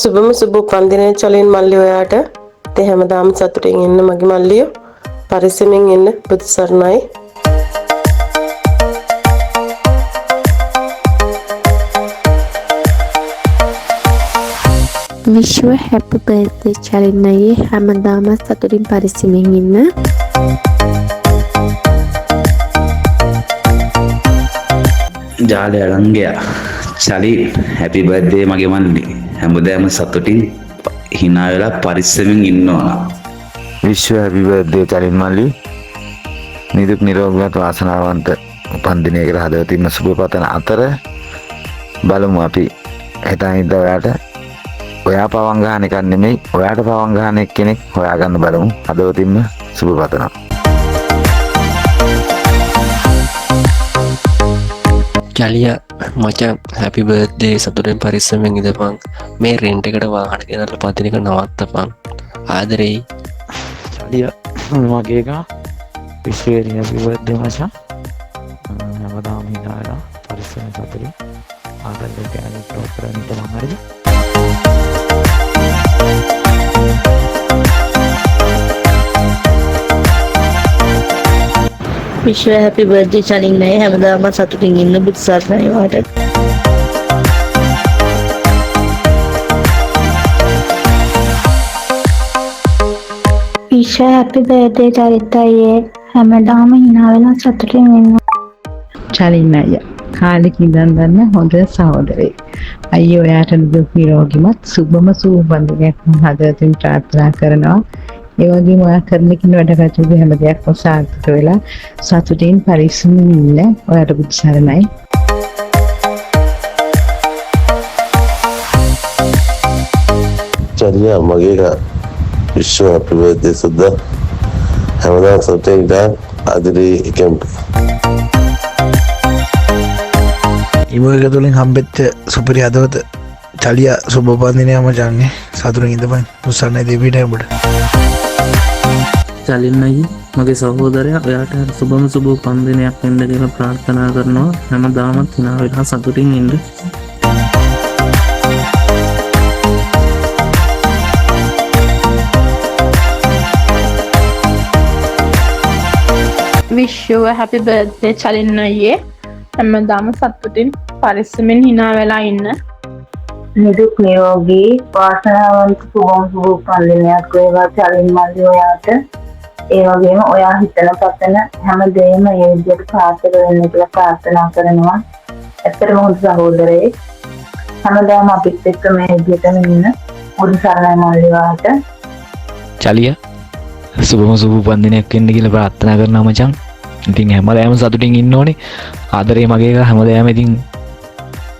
සුබම සුබ උපන්දිනය චලින් මල්ලි ඔයාට. ඉතින් හැමදාම සතුටින් ඉන්න මගේ මල්ලියෝ. පරිස්සමෙන් ඉන්න. බුදු සරණයි. Wish you a happy birthday චලින්නයේ හැමදාම සතුටින් පරිස්සමෙන් ඉන්න. ජාලය අරංගයා චලි හැපි බර්ත්ඩේ මගේ මල්ලි. හැමදාම සතුටින් hina වෙලා පරිස්සමෙන් ඉන්න ඕන. wish you happy birthday චලින් මල්ලි. නිදුක් නිරෝගීවත් වාසනාවන්ත උපන්දිනයකට හදවතින්ම සුබ පතන අතර බලමු අපි හිතානින්ද ඔයා පවන් ගහන එකක් නෙමෙයි ඔයාට පවන් ගහන කෙනෙක් හොයාගන්න බලමු. හදවතින්ම සුබ පතනවා. චලියා මචං හැපි බර්ත්ඩේ සතුටෙන් පරිස්සමෙන් ඉඳපන්. මේ රෙන්ට් එකට වාහන ගෙනල්ලා පදින එක නවත්තපන්. ආදරෙයි. චලියා මගේ එක wish you a happy birthday මචං. හැමදාම hina වෙලා පරිස්සමෙන් සතුටින් ආදරේ ගැන ටොප් කරන්න තමන් හරිද? wish you a happy birthday චලින්නයි හැමදාම සතුටින් ඉන්න බුදු සරණයි වාට. wish you a happy birthday චරිතයේ හැමදාම hina වෙලා සතුටින් ඉන්න. චලින්නයි කාලෙක ඉඳන් දන්න හොඳ සහෝදරයෙක්. අයියෝ ඔයාට දුක් නිරෝගීමත් සුබම සුබන්දිනයක් හදවතින් ප්‍රාර්ථනා කරනවා. ඒ වගේම ඔයා කරන කින වැඩ කටයුතු හැම දෙයක්ම සාර්ථක වෙලා සතුටින් පරිස්සමින් ඉන්න. ඔයාට බුදු සරණයි. චලියා මගේ එක wish you happy birthday සුද්දා. හැමදාම සතුටින් ඉන්න ආදරේ එකම. ඉමෝක තුලින් හම්බෙච්ච සුපිරි හදවත චලියා සුබ උපන්දිනය මචං. සතුටින් ඉඳපන්. උස්සන්නේ දෙවියන්ට උඹට. චලින්නයි මගේ සහෝදරයා ඔයාට සුබම සුබ උපන්දිනයක් වෙන්න කියලා ප්‍රාර්ථනා කරනවා. හැමදාමත් hina වෙලා සතුටින් ඉන්න. wish you a happy birthday චලින්නයේ හැමදාම සතුටින් පරිස්සමෙන් hina වෙලා ඉන්න. නිදුක් නිරෝගී වාසනාවන්ත සුබම සුබ උපන්දිනයක් වේවා චලින් මල්ලි ඔයාට. ඒ වගේම ඔයා හිතන පතන හැම දෙයක්ම ඒ විදිහට සාර්ථක වෙන්න කියලා ප්‍රාර්ථනා කරනවා. ඇත්තටම හොඳ සහෝදරයෙක්. හැමදාම අපිත් එක්ක මේ විදිහටම ඉන්න බුදු සරණයි මල්ලි ඔයාට. චලියා සුබම සුබ උපන්දිනයක් වෙන්න කියලා ප්‍රාර්ථනා කරනවා මචං. ඉතින් හැමදාම සතුටින් ඉන්න ඕනේ. ආදරේ මගේ එක හැමදාම ඉතින්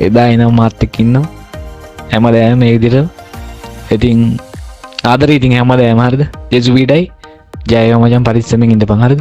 එදා එනම් මාත් එක්ක ඉන්නවා. හැමදාම මේ විදිහට ඉතින් ආදරේ ඉතින් හැමදාම හරිද? ජෙසු වීඩයි ජය වේවා මචං පරිස්සමෙන් ඉඳපන් හරිද?